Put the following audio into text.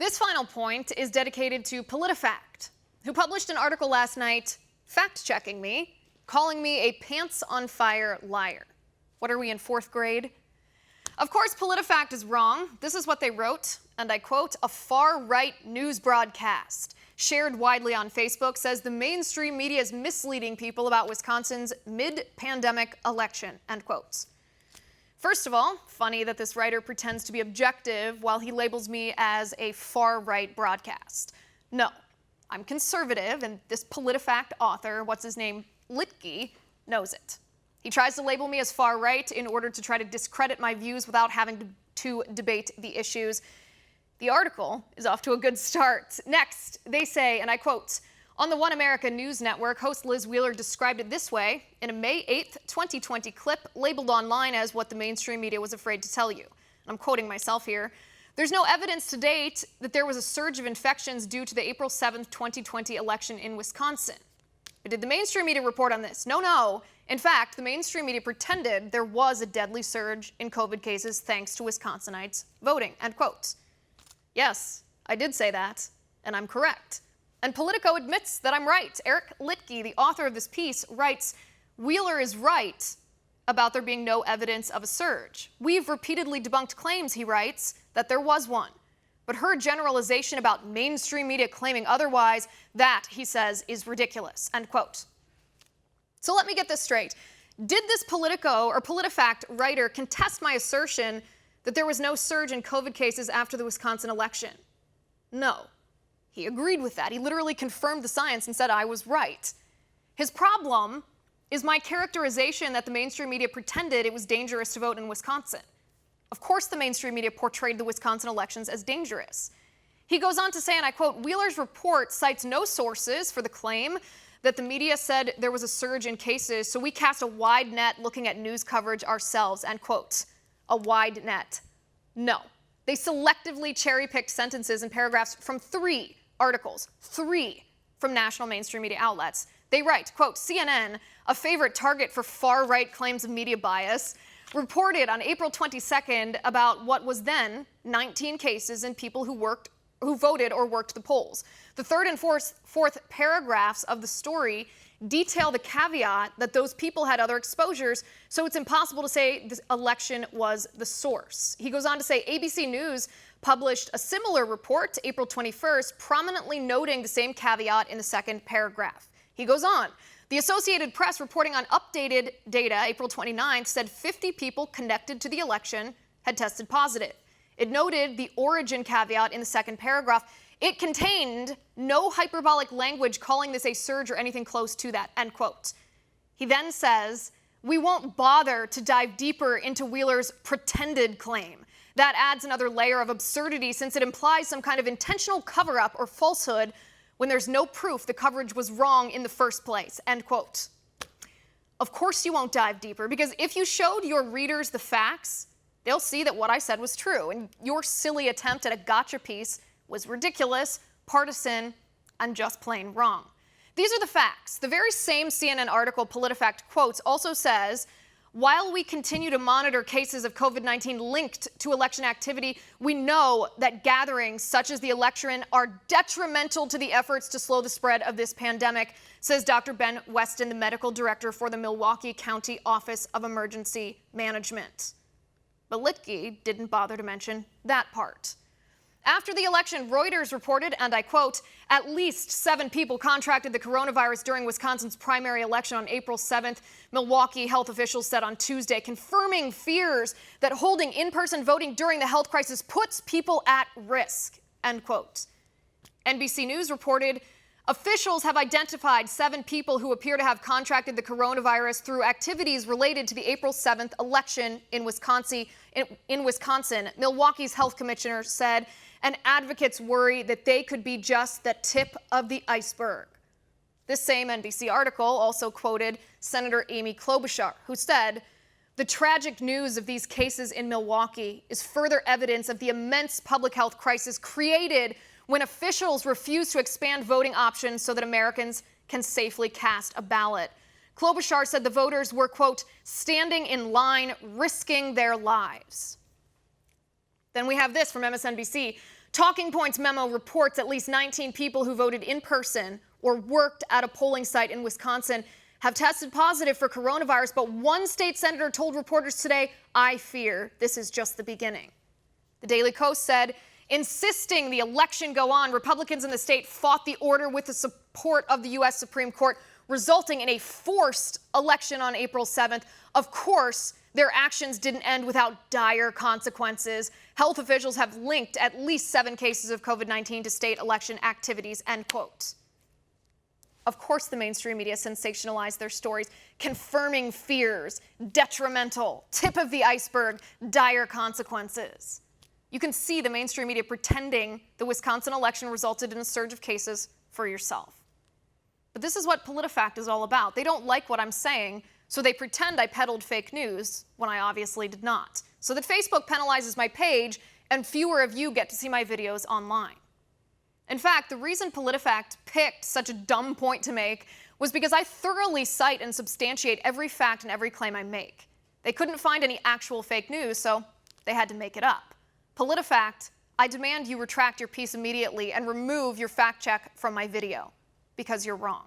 This final point is dedicated to Politifact, who published an article last night fact-checking me, calling me a pants-on-fire liar. What are we, in 4th grade? Of course, Politifact is wrong. This is what they wrote, and I quote, "A far-right news broadcast shared widely on Facebook says the mainstream media is misleading people about Wisconsin's mid-pandemic election," end quotes. First of all, funny that this writer pretends to be objective while he labels me as a far-right broadcast. No, I'm conservative, and this Politifact author, what's his name, Litke, knows it. He tries to label me as far-right in order to try to discredit my views without having to debate the issues. The article is off to a good start. Next, they say, and I quote, "On the One America News Network, host Liz Wheeler described it this way in a May 8th, 2020 clip labeled online as what the mainstream media was afraid to tell you." And I'm quoting myself here. "There's no evidence to date that there was a surge of infections due to the April 7th, 2020 election in Wisconsin." But did the mainstream media report on this? No. In fact, the mainstream media pretended there was a deadly surge in COVID cases thanks to Wisconsinites voting, end quote. Yes, I did say that, and I'm correct. And Politico admits that I'm right. Eric Litke, the author of this piece, writes, "Wheeler is right about there being no evidence of a surge. We've repeatedly debunked claims," he writes, "that there was one. But her generalization about mainstream media claiming otherwise, that," he says, "is ridiculous," end quote. So let me get this straight. Did this Politico or Politifact writer contest my assertion that there was no surge in COVID cases after the Wisconsin election? No. He agreed with that. He literally confirmed the science and said I was right. His problem is my characterization that the mainstream media pretended it was dangerous to vote in Wisconsin. Of course the mainstream media portrayed the Wisconsin elections as dangerous. He goes on to say, and I quote, "Wheeler's report cites no sources for the claim that the media said there was a surge in cases, so we cast a wide net looking at news coverage ourselves," end quote. A wide net. No. They selectively cherry-picked sentences and paragraphs from 3 articles, 3 from national mainstream media outlets. They write, quote, "CNN, a favorite target for far-right claims of media bias, reported on April 22nd about what was then 19 cases in people who voted or worked the polls. The 3rd and 4th paragraphs of the story detail the caveat that those people had other exposures, so it's impossible to say this election was the source." He goes on to say ABC News published a similar report April 21st, prominently noting the same caveat in the 2nd paragraph. He goes on, "The Associated Press, reporting on updated data April 29th, said 50 people connected to the election had tested positive. It noted the origin caveat in the 2nd paragraph. It contained no hyperbolic language calling this a surge or anything close to that," end quote. He then says, "We won't bother to dive deeper into Wheeler's pretended claim. That adds another layer of absurdity since it implies some kind of intentional cover-up or falsehood when there's no proof the coverage was wrong in the first place," end quote. Of course you won't dive deeper, because if you showed your readers the facts, they'll see that what I said was true, and your silly attempt at a gotcha piece was ridiculous, partisan, and just plain wrong. These are the facts. The very same CNN article Politifact quotes also says, "While we continue to monitor cases of COVID-19 linked to election activity, we know that gatherings such as the election are detrimental to the efforts to slow the spread of this pandemic," says Dr. Ben Weston, the medical director for the Milwaukee County Office of Emergency Management. But Litke didn't bother to mention that part. After the election, Reuters reported, and I quote, "At least 7 people contracted the coronavirus during Wisconsin's primary election on April 7th, Milwaukee health officials said on Tuesday, confirming fears that holding in-person voting during the health crisis puts people at risk," end quote. NBC News reported, "Officials have identified 7 people who appear to have contracted the coronavirus through activities related to the April 7th election in Wisconsin. Milwaukee's health commissioner said, and advocates worry that they could be just the tip of the iceberg." This same NBC article also quoted Senator Amy Klobuchar, who said, "The tragic news of these cases in Milwaukee is further evidence of the immense public health crisis created when officials refuse to expand voting options so that Americans can safely cast a ballot." Klobuchar said the voters were, quote, "standing in line, risking their lives." Then we have this from MSNBC. Talking Points memo reports at least 19 people who voted in person or worked at a polling site in Wisconsin have tested positive for coronavirus, but one state senator told reporters today, "I fear this is just the beginning." The Daily Kos said, insisting the election go on, Republicans in the state fought the order with the support of the U.S. Supreme Court, resulting in a forced election on April 7th. Of course, their actions didn't end without dire consequences. Health officials have linked at least 7 cases of COVID-19 to state election activities, end quote. Of course, the mainstream media sensationalized their stories, confirming fears, detrimental, tip of the iceberg, dire consequences. You can see the mainstream media pretending the Wisconsin election resulted in a surge of cases for yourself. But this is what Politifact is all about. They don't like what I'm saying, so they pretend I peddled fake news when I obviously did not, so that Facebook penalizes my page and fewer of you get to see my videos online. In fact, the reason Politifact picked such a dumb point to make was because I thoroughly cite and substantiate every fact and every claim I make. They couldn't find any actual fake news, so they had to make it up. Politifact, I demand you retract your piece immediately and remove your fact check from my video, because you're wrong.